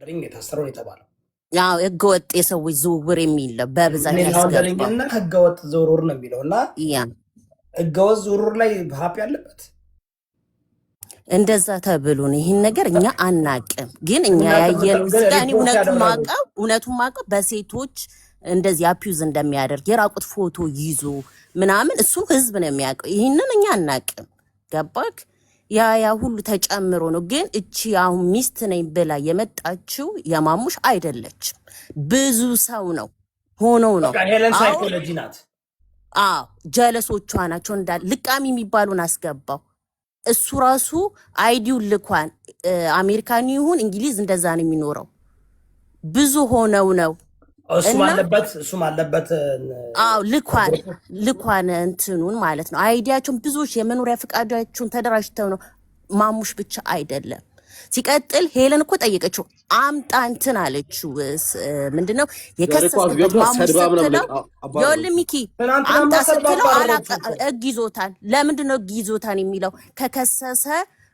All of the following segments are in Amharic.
ድሪንግ የታሰረው የተባለው ያው ህገወጥ የሰዎች ዝውውር የሚል በብዛት ያስገባው እና ህገወጥ ዝውውር ነው የሚለውና ያ ህገወጥ ዝውውር ላይ ሀፕ ያለበት እንደዛ ተብሎ ነው። ይሄን ነገር እኛ አናቅም፣ ግን እኛ ያየነው ስጋኒ እውነቱን ማቀው በሴቶች እንደዚህ አፒዩዝ እንደሚያደርግ የራቁት ፎቶ ይዞ ምናምን እሱ ህዝብ ነው የሚያውቀው። ይሄንን እኛ አናቅም። ገባክ? ያ ሁሉ ተጨምሮ ነው። ግን እቺ አሁን ሚስት ነኝ ብላ የመጣችው የማሙሽ አይደለችም። ብዙ ሰው ነው ሆኖ ነው። ሄለን ሳይኮሎጂ ናት። ጀለሶቿ ናቸው እንዳል ልቃሚ የሚባሉን አስገባው። እሱ ራሱ አይዲው ልኳን አሜሪካን ይሁን እንግሊዝ እንደዛ ነው የሚኖረው። ብዙ ሆነው ነው እሱም አለበት ልኳን እንትኑን ማለት ነው። አይዲያቸውን ብዙዎች የመኖሪያ ፈቃዳቸውን ተደራጅተው ነው። ማሙሽ ብቻ አይደለም። ሲቀጥል ሄለን እኮ ጠየቀችው፣ አምጣ እንትን አለችው። ምንድነው የከሰሰበት ማሙሽ ስትለው ሚኪ አምጣ ስትለው ህግ ይዞታል። ለምንድነው ህግ ይዞታል የሚለው? ከከሰሰ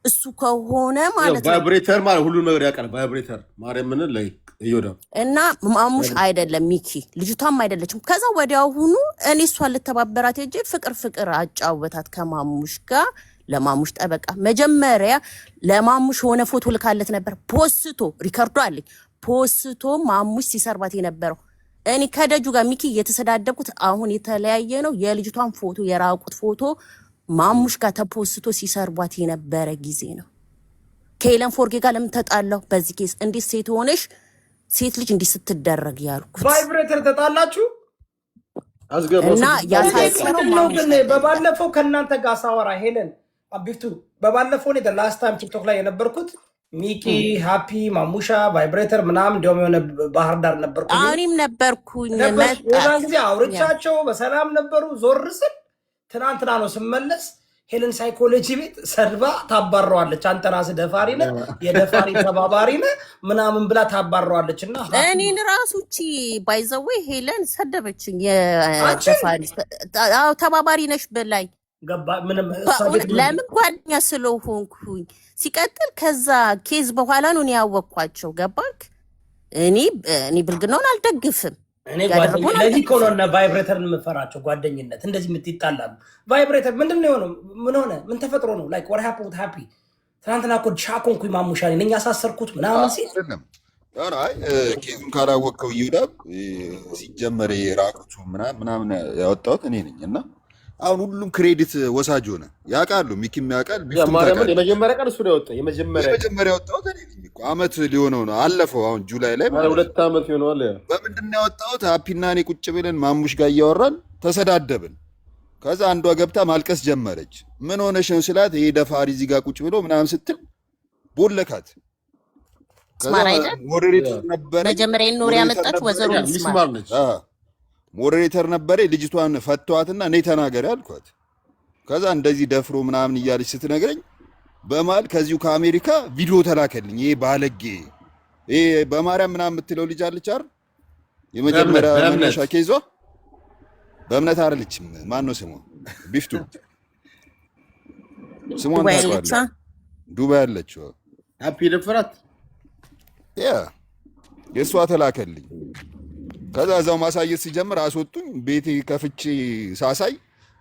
እሱ ከሆነ ማለት ነው ቫይብሬተር ማለት ሁሉ ነገር ያውቃል። ቫይብሬተር ማርያምን ላይ ይወዳ እና ማሙሽ አይደለም ሚኪ፣ ልጅቷም አይደለችም። ከዛ ወዲያውኑ እኔ እሷን ልተባበራት ሄጄ ፍቅር አጫወታት ከማሙሽ ጋር። ለማሙሽ ጠበቃ መጀመሪያ ለማሙሽ ሆነ ፎቶ ልካለት ነበር። ፖስቶ ሪከርዶ አለኝ። ፖስቶ ማሙሽ ሲሰርባት የነበረው እኔ ከደጁ ጋር ሚኪ እየተሰዳደብኩት አሁን የተለያየ ነው። የልጅቷን ፎቶ የራቁት ፎቶ ማሙሽ ጋር ተፖስቶ ሲሰርቧት የነበረ ጊዜ ነው። ከሄለን ፎርጌ ጋር ለምን ተጣላሁ? በዚህ ኬስ እንዴት ሴት ሆነሽ ሴት ልጅ እንዲህ ስትደረግ ያልኩት ቫይብሬተር ተጣላችሁ እና ያሳሰረው ግን በባለፈው ከእናንተ ጋር ሳወራ ሄለን ቢፍቱ በባለፈው ነው ላስት ታይም ቲክቶክ ላይ የነበርኩት ሚኪ ሃፒ ማሙሻ ቫይብሬተር ምናምን እንደውም የሆነ ባህር ዳር ነበርኩ። እኔም ነበርኩኝ። የዛን ጊዜ አውርቻቸው በሰላም ነበሩ። ዞር ስል ትናንትና ነው ስመለስ ሄለን ሳይኮሎጂ ቤት ሰድባ ታባረዋለች። አንተ ራስህ ደፋሪ ነህ፣ የደፋሪ ተባባሪ ነህ ምናምን ብላ ታባረዋለች። እና እኔን ራሱ እቺ ባይዘዌ ሄለን ሰደበችኝ። የደፋሪ ተባባሪ ነሽ በላይ ለምን ጓደኛ ስለሆንኩኝ። ሲቀጥል ከዛ ኬዝ በኋላ ነው ያወቅኳቸው። ገባክ? እኔ ብልግናውን አልደግፍም። ለዚህ ኮሎና ቫይብሬተርን የምፈራቸው ጓደኝነት እንደዚህ የምትይጣላሉ። ቫይብሬተር ምንድን ነው የሆነው? ምን ሆነ? ምን ተፈጥሮ ነው? ላይክ ወር ሃፕ ሃፒ ትናንትና እኮ ሻኮንኩኝ ማሙሻ ነኝ ያሳሰርኩት ምናምን ሲል ኬዙን ካላወቅከው ይሁዳብ ሲጀመር የራቁቱ ምናምን ያወጣሁት እኔ ነኝ እና አሁን ሁሉም ክሬዲት ወሳጅ ሆነ። ያውቃሉ፣ ሚኪም ያውቃል። የመጀመሪያ ቀን እሱ ነው ያወጣው። የመጀመሪያ ያወጣሁት እኔ ነኝ እኮ። አመት ሊሆነው ነው አለፈው። አሁን ጁላይ ላይ 2 አመት ይሆነዋል። በምንድን ነው ያወጣሁት? ሃፒና እኔ ቁጭ ብለን ማሙሽ ጋር እያወራን ተሰዳደብን። ከዛ አንዷ ገብታ ማልቀስ ጀመረች። ምን ሆነሽ ነው ስላት፣ ይሄ ደፋሪ እዚህ ጋር ቁጭ ብሎ ምናምን ስትል ቦለካት። ሞዴሬተር ነበረ መጀመሪያ ኖር ያመጣች ወዘሮ ሚስማር ነች። ሞዴሬተር ነበረ። ልጅቷን ፈቷትና እኔ ተናገሪ አልኳት። ከዛ እንደዚህ ደፍሮ ምናምን እያለች ስትነግረኝ በማል ከዚሁ ከአሜሪካ ቪዲዮ ተላከልኝ። ይሄ ባለጌ ይሄ በማርያም ምናምን የምትለው ልጅ አለች አይደል? የመጀመሪያ መነሻ ኬዟ በእምነት አይደለችም። ማን ነው ስሟ? ቢፍቱ ስሟን ታውቃለህ? ዱባይ ያለችው ሃፒ ደፈራት። የእሷ ተላከልኝ። ከዛ እዛው ማሳየት ሲጀምር አስወጡኝ። ቤቴ ከፍቼ ሳሳይ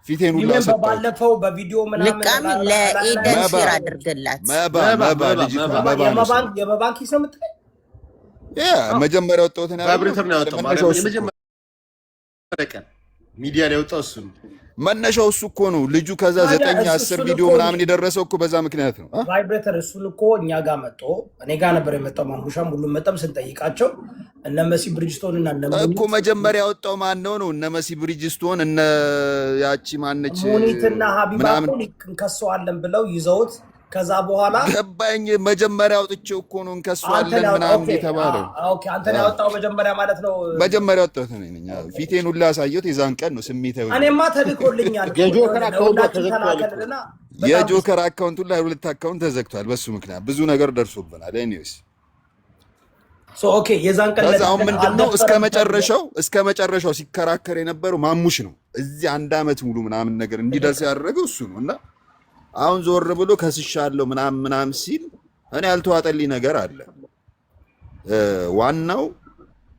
ፊቴን ሁላ ሰጣ። ባለፈው በቪዲዮ ምናምን ልቃሚ ለኤደን ሼር አድርገላት የመባንክ ሰው የምትለኝ መጀመሪያ ወጣሁት ቫይብሬተር ነው ያወጣው። የመጀመሪያ ቀን ሚዲያ ላይ ያወጣው እሱ መነሻው እሱ እኮ ነው ልጁ። ከዛ 9-10 ቪዲዮ ምናምን የደረሰው እኮ በዛ ምክንያት ነው። ቫይብሬተር እሱን እኮ እኛ ጋር መጥቶ እኔ ጋር ነበር የመጣው። ማሙሻም ሁሉም መጣም ስንጠይቃቸው እነ መሲ ብሪጅስቶን እና እኮ መጀመሪያ ያወጣው ማን ነው? እነ መሲ ብሪጅስቶን እነ ያቺ ማነች ሙኒትና ሀቢባ እንከሰዋለን ብለው ይዘውት ከዛ በኋላ ገባኝ። መጀመሪያ አውጥቼው እኮ ነው እንከሰዋለን ምናምን የተባለው። ኦኬ አንተ ነው ያወጣው መጀመሪያ ማለት ነው። መጀመሪያ አወጣሁት እኔ ነኝ። ፊቴን ሁላ ያሳየሁት የዛን ቀን ነው። ስሜታዊ እኔማ ተልኮልኛል። የጆከር አካውንት ሁላ 2 አካውንት ተዘግቷል በሱ ምክንያት። ብዙ ነገር ደርሶብናል። ኤኒዌይስ ኦኬ የዛን ቀን ለዛው ምንድነው እስከ መጨረሻው ሲከራከር የነበረው ማሙሽ ነው። እዚህ 1 አመት ሙሉ ምናምን ነገር እንዲደርስ ያደረገው እሱ ነው። እና አሁን ዞር ብሎ ከስሻለሁ ምናምን ሲል እኔ ያልተዋጠልኝ ነገር አለ። ዋናው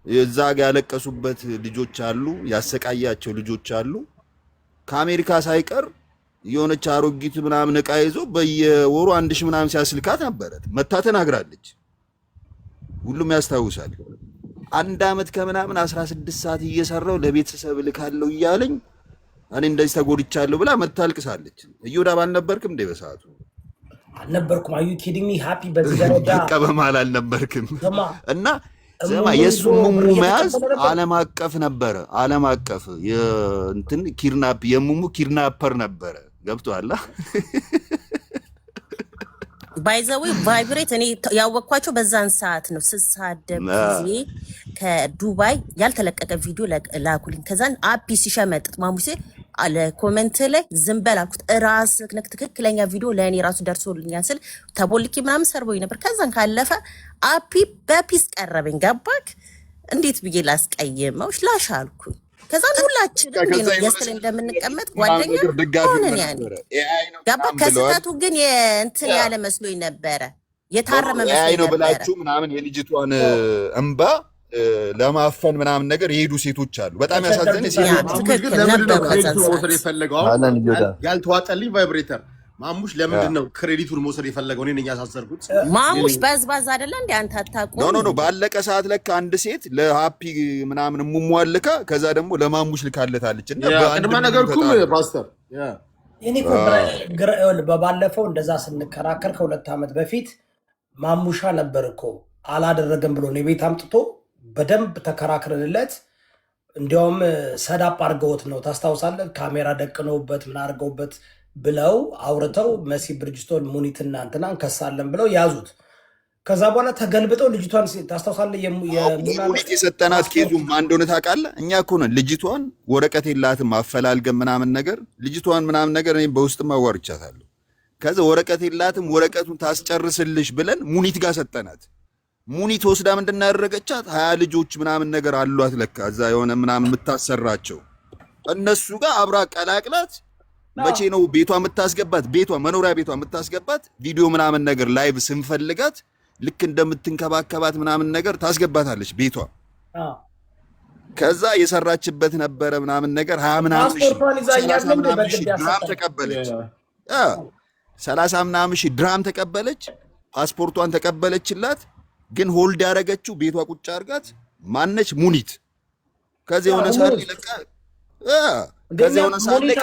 እዛ ጋር ያለቀሱበት ልጆች አሉ፣ ያሰቃያቸው ልጆች አሉ። ከአሜሪካ ሳይቀር የሆነች አሮጊት ምናምን ዕቃ ይዞ በየወሩ 1000 ምናምን ሲያስልካት ነበረ። መታ ተናግራለች። ሁሉም ያስታውሳል። 1 ዓመት ከምናምን 16 ሰዓት እየሰራው ለቤተሰብ ልካለው እያለኝ እኔ እንደዚህ ተጎድቻለሁ ብላ መታ አልቅሳለች። እዮዳብ አልነበርክም እንዴ በሰዓቱ? አልነበርኩም። አዩ ኪዲንግ ሚ ሃፒ በዚህ ደረጃ በቃ በመሀል አልነበርክም። እና ዘማ የሱ ሙሙ መያዝ ዓለም አቀፍ ነበረ። ዓለም አቀፍ የእንትን ኪድናፕ የሙሙ ኪድናፐር ነበረ። ገብቶሃል? ባይዘዌ ቫይብሬት እኔ ያወቅኳቸው በዛን ሰዓት ነው። ስሳደብ ጊዜ ከዱባይ ያልተለቀቀ ቪዲዮ ላኩልኝ። ከዛን አፒ ሲሸመጥጥ ማሙሴ አለ ኮሜንት ላይ ዝም በል አልኩት። ራስህ ነክ ትክክለኛ ቪዲዮ ለእኔ ራሱ ደርሶልኛል ስል ተቦልኪ ምናምን ሰርቦኝ ነበር። ከዛን ካለፈ አፒ በፒስ ቀረበኝ። ገባክ? እንዴት ብዬ ላስቀየመው ላሽ አልኩኝ። ከዛን ሁላችንም የስለ እንደምንቀመጥ ጓደኛ ሆነን ያኔ ገባ። ከስህተቱ ግን እንትን ያለ መስሎኝ ነበረ፣ የታረመ መስሎኝ ነው ነበረ ብላችሁ ምናምን የልጅቷን እንባ ለማፈን ምናምን ነገር የሄዱ ሴቶች አሉ። በጣም ያሳዘነ ያልተዋጠልኝ ቫይብሬተር ማሙሽ ለምንድን ነው ክሬዲቱን መውሰድ የፈለገው? እኔ ነኝ ያሳሰርኩት። ማሙሽ በዝባዝ አይደለ እንዴ አንተ አታውቀውም? ኖ ባለቀ ሰዓት ለካ አንድ ሴት ለሃፒ ምናምን ሙሟልካ ከዛ ደግሞ ለማሙሽ ልካለታለች። እና ቅድመ ነገርኩም ፓስተር እኔ በባለፈው እንደዛ ስንከራከር ከ2 ዓመት በፊት ማሙሻ ነበር እኮ አላደረገም ብሎ ነው ቤት አምጥቶ በደንብ ተከራክረንለት። እንዲያውም ሰዳፕ አድርገውት ነው ታስታውሳለህ? ካሜራ ደቅነውበት ምን አድርገውበት ብለው አውርተው መሲ ብርጅስቶን ሙኒትና እንትና እንከሳለን ብለው ያዙት። ከዛ በኋላ ተገልብጠው ልጅቷን ታስታውሳለህ? ሙኒት የሰጠናት ኬዙም አንድ ሆነ ታውቃለህ። እኛ እኮ ነን ልጅቷን ወረቀት የላትም አፈላልገን ምናምን ነገር ልጅቷን ምናምን ነገር እኔ በውስጥም አዋርቻታለሁ። ከዛ ወረቀት የላትም ወረቀቱን ታስጨርስልሽ ብለን ሙኒት ጋር ሰጠናት። ሙኒት ወስዳ ምንድን ነው ያደረገቻት? 20 ልጆች ምናምን ነገር አሏት ለካ እዛ የሆነ ምናምን የምታሰራቸው እነሱ ጋር አብራ ቀላቅላት። መቼ ነው ቤቷ የምታስገባት? ቤቷ መኖሪያ ቤቷ የምታስገባት ቪዲዮ ምናምን ነገር ላይቭ ስንፈልጋት ልክ እንደምትንከባከባት ምናምን ነገር ታስገባታለች ቤቷ። ከዛ የሰራችበት ነበረ ምናምን ነገር 20 ምናምን ሺህ ድራም ተቀበለች። 30 ምናምን ሺህ ድራም ተቀበለች። ፓስፖርቷን ተቀበለችላት። ግን ሆልድ ያደረገችው ቤቷ ቁጭ አድርጋት ማነች? ሙኒት። ከዚህ የሆነ ሰዓት ይለቃ ከዚህ የሆነ ሰዓት ላይ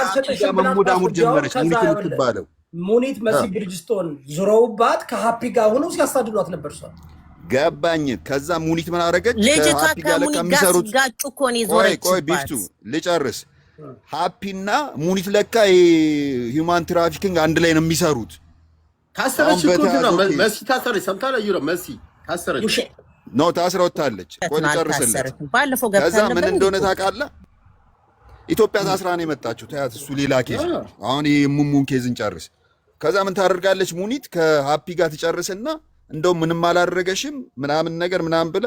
መሙዳሙድ ጀመረች። ሙኒት የምትባለው ሙኒት መሲ ብርጅስቶን ዙረውባት ከሃፒ ጋር ሆነው ሲያሳድዷት ነበር። እሷ ገባኝ። ከዛ ሙኒት ምን አደረገች? ልጅቷ ከሙኒት ጋር ሲጋጩ እኮ ነው የዞረችባት። ቆይ ቢፍቱ ልጨርስ። ሃፒና ሙኒት ለካ ሂውማን ትራፊኪንግ አንድ ላይ ነው የሚሰሩት። ታሰረች እኮ ነው መሲ ታሰረች። ሰምታለህ? ይሮ መሲ ታሰረች ነው ታስራ ወጣለች። ቆይ ልጨርስልህ። ባለፈው ገብታ ከዛ ምን እንደሆነ ታውቃለህ? ኢትዮጵያ ታስራ ነው የመጣችው። ታያት እሱ ሌላ ኬዝ። አሁን ይሄ ሙሙን ኬዝን ጨርስ። ከዛ ምን ታደርጋለች ሙኒት? ከሃፒ ጋር ትጨርስና እንደው ምንም አላደረገሽም ምናምን ነገር ምናምን ብለ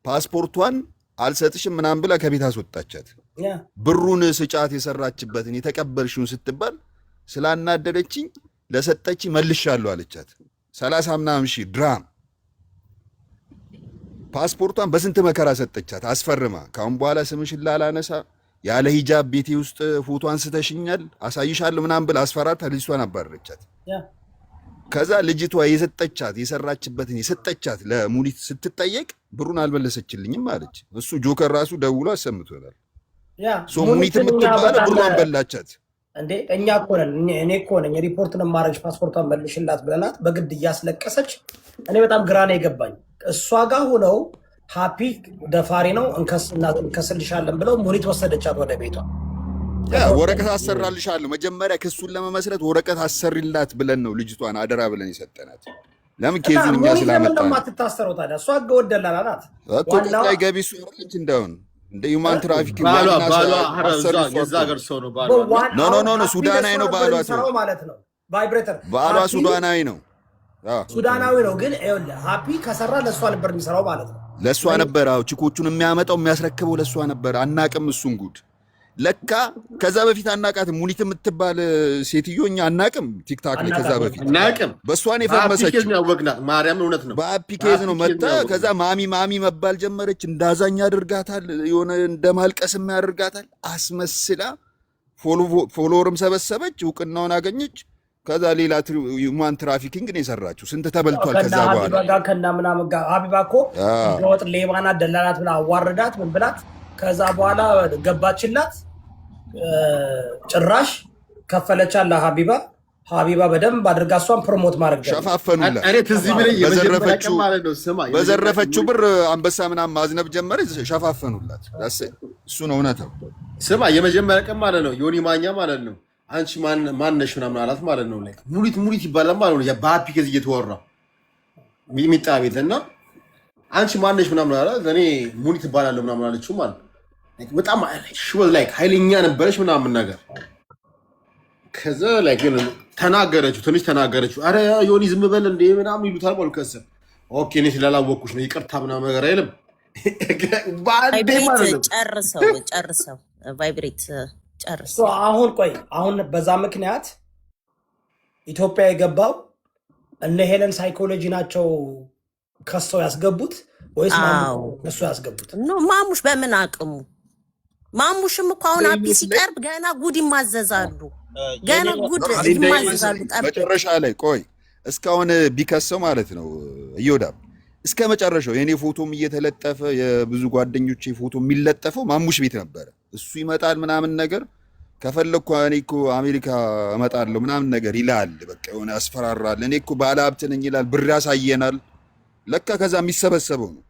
ፓስፖርቷን አልሰጥሽም ምናምን ብላ ከቤት አስወጣቻት። ብሩን ስጫት የሰራችበትን የተቀበልሽውን ስትባል ስላናደደችኝ ለሰጠች መልሻለሁ አለቻት። 30 ምናምን ሺህ ድራም ፓስፖርቷን በስንት መከራ ሰጠቻት አስፈርማ። ካሁን በኋላ ስምሽን ላላነሳ ያለ ሂጃብ ቤቴ ውስጥ ፎቶ አንስተሽኛል አሳይሻለሁ ምናምን ብላ አስፈራርታ ልጅቷን አባረረቻት። ከዛ ልጅቷ የሰጠቻት የሰራችበትን የሰጠቻት ለሙኒት ስትጠየቅ ብሩን አልመለሰችልኝም አለች። እሱ ጆከር ራሱ ደውሎ አሰምቶናል። ሙኒት የምትባለ ብሩን በላቻት እንዴ። እኛ እኮ ነን እኔ እኮ ነኝ ሪፖርትን ማረጅ ፓስፖርቷን መልሽላት ብለናት በግድ እያስለቀሰች። እኔ በጣም ግራ ነው የገባኝ። እሷ ጋር ሆነው ሃፒ ደፋሪ ነው እንከስልሻለን ብለው ሙኒት ወሰደቻት ወደ ቤቷ። ወረቀት አሰራልሻለሁ መጀመሪያ ክሱን ለመመስረት ወረቀት አሰሪላት ብለን ነው ልጅቷን አደራ ብለን የሰጠናት። ለምን ኬዙን እኛ ስላመጣ ነው የማትታሰረው ታዲያ? እሷ ገወደላላ ናት እኮ ላይ ገቢ እሱ አይደለች እንደውን እንደ ሂውማን ትራፊኪንግ ባሏ የዛ ሀገር ሰው ነው ባሏ። ኖ ሱዳናዊ ነው ባሏ ማለት ነው። ቫይብሬተር ባሏ ሱዳናዊ ነው ሱዳናዊ ነው። ግን ሃፒ ከሰራ ለእሷ ነበር የሚሰራው ማለት ነው። ለእሷ ነበር ችኮቹን የሚያመጣው የሚያስረክበው ለእሷ ነበር። አናቅም እሱን ጉድ። ለካ ከዛ በፊት አናቃትም። ሙኒት የምትባል ሴትዮ እኛ አናቅም። ቲክታክ ላይ ከዛ በፊት አናቅም። በእሷን የፈመሰችው ማርያም እውነት ነው። በአፒኬዝ ነው መጣ። ከዛ ማሚ መባል ጀመረች። እንዳዛኝ ያደርጋታል፣ የሆነ እንደማልቀስም ያደርጋታል። አስመስላ ፎሎወርም ሰበሰበች፣ እውቅናውን አገኘች። ከዛ ሌላ ሁማን ትራፊኪንግ ነው የሰራችው። ስንት ተበልቷል። ከዛ በኋላ ከና ምናምን ጋር ሀቢባ እኮ ወጥ ሌባና ደላላት ብላ አዋርዳት ምን ብላት ከዛ በኋላ ገባችላት። ጭራሽ ከፈለቻት ለሀቢባ። ሀቢባ በደንብ አድርጋ እሷን ፕሮሞት ማድረግ ሸፋፈኑላት። በዘረፈችው ብር አንበሳ ምናምን ማዝነብ ጀመረ። ሸፋፈኑላት። እሱ ነው እውነታው። ስማ የመጀመሪያ ቀን ማለት ነው ዮኒ ማኛ ማለት ነው አንቺ ማነሽ ምናምን አላት ማለት ነው። ላይ ሙኒት ይባላል ማለት ነው። በሀፒ ኬዝ እየተወራ ሚጣ ቤት እና አንቺ ማነሽ ምናምን አላት። እኔ ሙኒት ይባላለሁ ምናምን አለችው ማለት ነው። በጣም ሽወል ላይ ኃይለኛ ነበረች ምናምን ነገር። ከዛ ላይ ግን ተናገረችው፣ ትንሽ ተናገረችው። አረ ዮኒ ዝም በል እንደ ምናምን ይሉታል ማለት ከሰ ኦኬ እኔ ስላላወቅኩሽ ነው ይቅርታ ምናምን ነገር አይልም። ጨርሰው ቫይብሬት ጨርስ። አሁን ቆይ አሁን በዛ ምክንያት ኢትዮጵያ የገባው እነ ሄለን ሳይኮሎጂ ናቸው ከሰው ያስገቡት ወይስ እሱ ያስገቡት? ማሙሽ በምን አቅሙ? ማሙሽም እኮ አሁን አቢ ሲቀርብ ገና ጉድ ይማዘዛሉ፣ ገና ጉድ ይማዘዛሉ። መጨረሻ ላይ ቆይ እስካሁን ቢከሰው ማለት ነው እዮዳብ እስከ መጨረሻው የኔ ፎቶም እየተለጠፈ የብዙ ጓደኞቼ ፎቶ የሚለጠፈው ማሙሽ ቤት ነበረ። እሱ ይመጣል ምናምን ነገር ከፈለኩ እኔ እኮ አሜሪካ እመጣለሁ ምናምን ነገር ይላል። በቃ የሆነ ያስፈራራል። እኔ እኮ ባለ ሀብት ነኝ ይላል። ብር ያሳየናል። ለካ ከዛ የሚሰበሰበው ነው።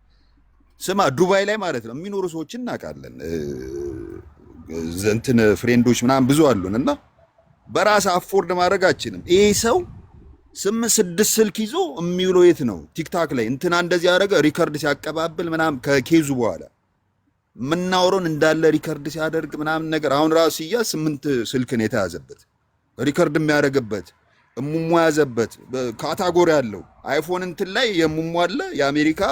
ስማ ዱባይ ላይ ማለት ነው የሚኖሩ ሰዎች እናውቃለን። እንትን ፍሬንዶች ምናምን ብዙ አሉን እና በራስ አፎርድ ማድረጋችንም ይሄ ሰው 8-6 ስልክ ይዞ የሚውለው የት ነው? ቲክታክ ላይ እንትና እንደዚህ ያደረገ ሪከርድ ሲያቀባብል ምናምን ከኬዙ በኋላ ምናወሮን እንዳለ ሪከርድ ሲያደርግ ምናምን ነገር። አሁን ራሱ ሲያዝ 8 ስልክ ነው የተያዘበት፣ ሪከርድ የሚያደርግበት እሙሙ ያዘበት ካታጎሪ አለው። አይፎን እንትን ላይ የሙሙ አለ፣ የአሜሪካ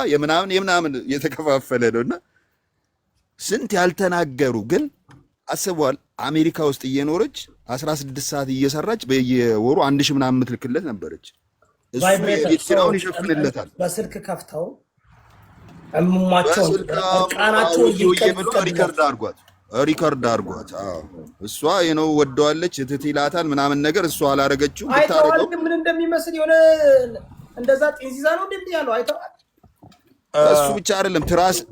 የምናምን የተከፋፈለ ነውና ስንት ያልተናገሩ ግን አስበዋል። አሜሪካ ውስጥ እየኖረች 16 ሰዓት እየሰራች በየወሩ 1000 ምናምን የምትልክለት ነበረች። እሱ የቤትራውን ይሸፍንለታል። በስልክ ከፍተው እሙማቸውን ቃናቸው ሪከርድ አድርጓት። እሷ የነው ወደዋለች እትት ይላታል ምናምን ነገር። እሷ አላረገችው ብታረገው ምን እንደሚመስል የሆነ እንደዛ ጤንዚዛ ነው እንደዚህ ያለው አይተዋል። እሱ ብቻ አይደለም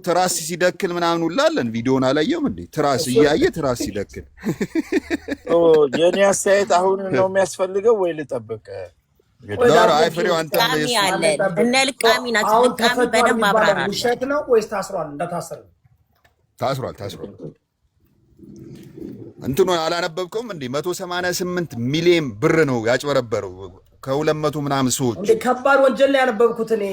ትራስ ሲደክል ምናምን ሁላለን ቪዲዮን አላየውም እንዴ? ትራስ እያየ ትራስ ሲደክል። የኔ አስተያየት አሁን ነው የሚያስፈልገው ወይ ልጠብቅ? አይ ፍሬው አንተ እነ ልቃሚ ናቸው። ልቃሚ በደንብ አብራራለሁ። ውሸት ነው ወይስ ታስሯል? እንደታሰረ ታስሯል። እንትኑ አላነበብከውም እንዴ? 188 ሚሊዮን ብር ነው ያጭበረበረው ከ200 ምናምን ሰዎች። እንዴ ከባድ ወንጀል ላይ ያነበብኩት እኔ።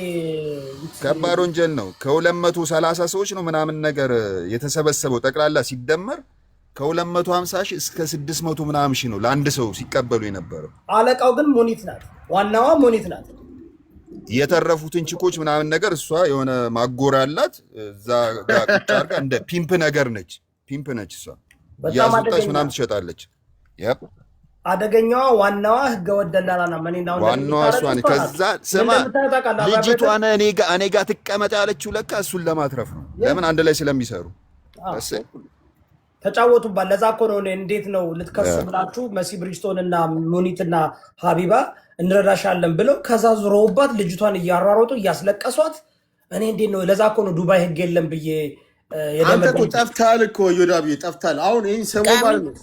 ከባድ ወንጀል ነው። ከ230 ሰዎች ነው ምናምን ነገር የተሰበሰበው ጠቅላላ ሲደመር ከ250 ሺህ እስከ 600 ምናምን ሺህ ነው ለአንድ ሰው ሲቀበሉ የነበረው። አለቃው ግን ሙኒት ናት፣ ዋናዋ ሙኒት ናት። የተረፉትን ችኮች ምናምን ነገር እሷ የሆነ ማጎሪያ አላት እዛ ጋር ቁጭ አድርጋ እንደ ፒምፕ ነገር ነች። ፒምፕ ነች እሷ ያዙጣች ምናምን ትሸጣለች። ያፕ አደገኛዋ ዋናዋ ህገወጥ ደላላ ነው። ዋናዋ እሷ ነች። ከዛ ስማ ልጅቷን እኔ ጋር ትቀመጥ ያለችው ለካ እሱን ለማትረፍ ነው። ለምን አንድ ላይ ስለሚሰሩ ተጫወቱባት። ለዛ እኮ ነው እንዴት ነው ልትከሱ ብላችሁ መሲ ብሪጅስቶን እና ሙኒትና ሀቢባ እንረዳሻለን ብለው ከዛ ዙረውባት ልጅቷን እያሯሮጡ እያስለቀሷት። እኔ እንዴት ነው ለዛ እኮ ነው ዱባይ ህግ የለም ብዬ አንተ እኮ ጠፍተሃል እኮ ዮዳብ ጠፍተሃል። አሁን ይህን ሰሞን ማለት ነው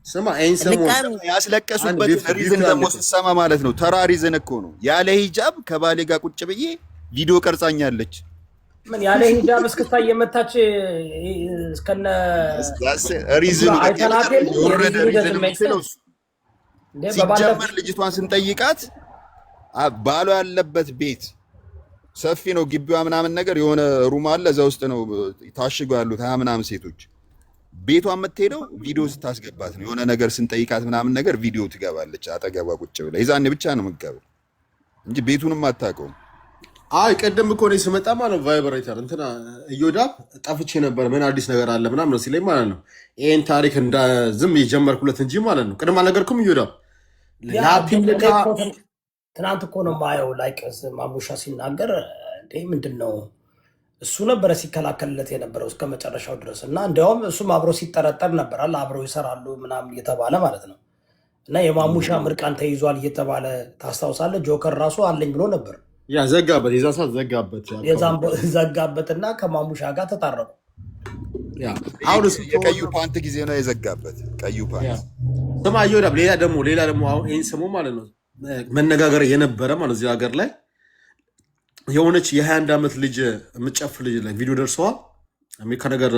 ስማ ይህን ሰሞን ያስለቀሱበት ሪዝን ደግሞ ስትሰማ ማለት ነው ተራ ሪዝን እኮ ነው። ያለ ሂጃብ ከባሌ ጋር ቁጭ ብዬ ቪዲዮ ቀርጻኛለች። ምን ያለ ሂጃብ እስክታ እየመታች እስከነ ሪዝኑ ወረደ ሪዝን ነው። ሲጀመር ልጅቷን ስንጠይቃት ባሏ ያለበት ቤት ሰፊ ነው፣ ግቢዋ ምናምን ነገር የሆነ ሩም አለ፣ እዛ ውስጥ ነው ታሽገው ያሉት 20 ምናምን ሴቶች። ቤቷ የምትሄደው ቪዲዮ ስታስገባት ነው። የሆነ ነገር ስንጠይቃት ምናምን ነገር ቪዲዮ ትገባለች አጠገቧ ቁጭ ብላ። የዛኔ ብቻ ነው የምትገባው እንጂ ቤቱንም አታውቀውም። አይ ቀደም እኮ ነው ስመጣ ማለት ቫይብሬተር እንትና እዮዳብ ጠፍቼ ነበር ምን አዲስ ነገር አለ ምናምን ነው ሲለኝ ማለት ነው ይሄን ታሪክ እንደ ዝም የጀመርኩለት እንጂ ማለት ነው ቅድም አልነገርኩም እዮዳብ ትናንት እኮ ነው ማየው ላይክ ማሙሻ ሲናገር እንዴ ምንድነው እሱ ነበረ ሲከላከልለት የነበረው እስከ መጨረሻው ድረስ እና እንዲያውም እሱም አብሮ ሲጠረጠር ነበራል አብረው ይሰራሉ ምናምን እየተባለ ማለት ነው እና የማሙሻ ምርቃን ተይዟል እየተባለ ታስታውሳለህ ጆከር ራሱ አለኝ ብሎ ነበር ያ ዘጋበት የዛ ሰዓት ዘጋበትና ከማሙሻ ጋር ተጣረቁ ያ አሁን የቀዩ ፓንት ጊዜ ነው የዘጋበት ቀዩ ፓንት ስማ እዮዳብ ሌላ ደግሞ አሁን ይሄን ስሙ ማለት ነው መነጋገር የነበረ ማለት እዚህ ሀገር ላይ የሆነች የ21 ዓመት ልጅ የምትጨፍር ልጅ ላይ ቪዲዮ ደርሰዋል አሜሪካ ነገር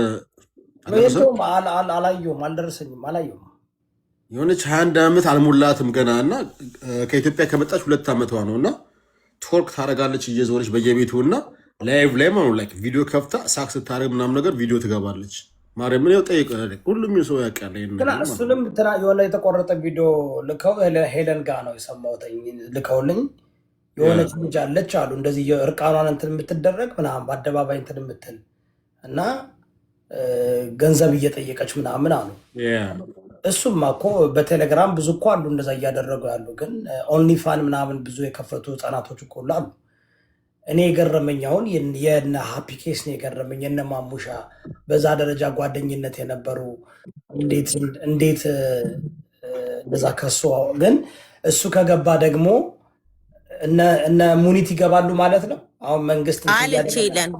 አልደረሰኝም አላየሁም የሆነች 21 ዓመት አልሞላትም ገና እና ከኢትዮጵያ ከመጣች 2 ዓመቷ ነው እና ቶርክ ታደርጋለች እየዞረች በየቤቱ እና ላይቭ ላይ ማለት ላይክ ቪዲዮ ከፍታ ሳክስ ታደርግ ምናምን ነገር ቪዲዮ ትገባለች ማርያም ምን ጠይቅ ሁሉም ሰው ያውቃል ግን እሱንም የሆነ የተቆረጠ ቪዲዮ ልከው ሄለን ጋር ነው የሰማሁት ልከውልኝ የሆነች ልጅ አለች አሉ እንደዚህ እርቃኗን እንትን የምትደረግ ምናምን በአደባባይ እንትን የምትል እና ገንዘብ እየጠየቀች ምናምን አሉ እሱማ እኮ በቴሌግራም ብዙ እኮ አሉ እንደዛ እያደረጉ ያሉ ግን ኦንሊ ፋን ምናምን ብዙ የከፈቱ ህጻናቶች እኮ አሉ እኔ የገረመኝ አሁን የነ ሃፒ ኬስ ነው የገረመኝ የነ ማሙሻ በዛ ደረጃ ጓደኝነት የነበሩ እንዴት እንደዛ ከሱ ግን እሱ ከገባ ደግሞ እነ ሙኒት ይገባሉ ማለት ነው አሁን መንግስት አለች ሄለን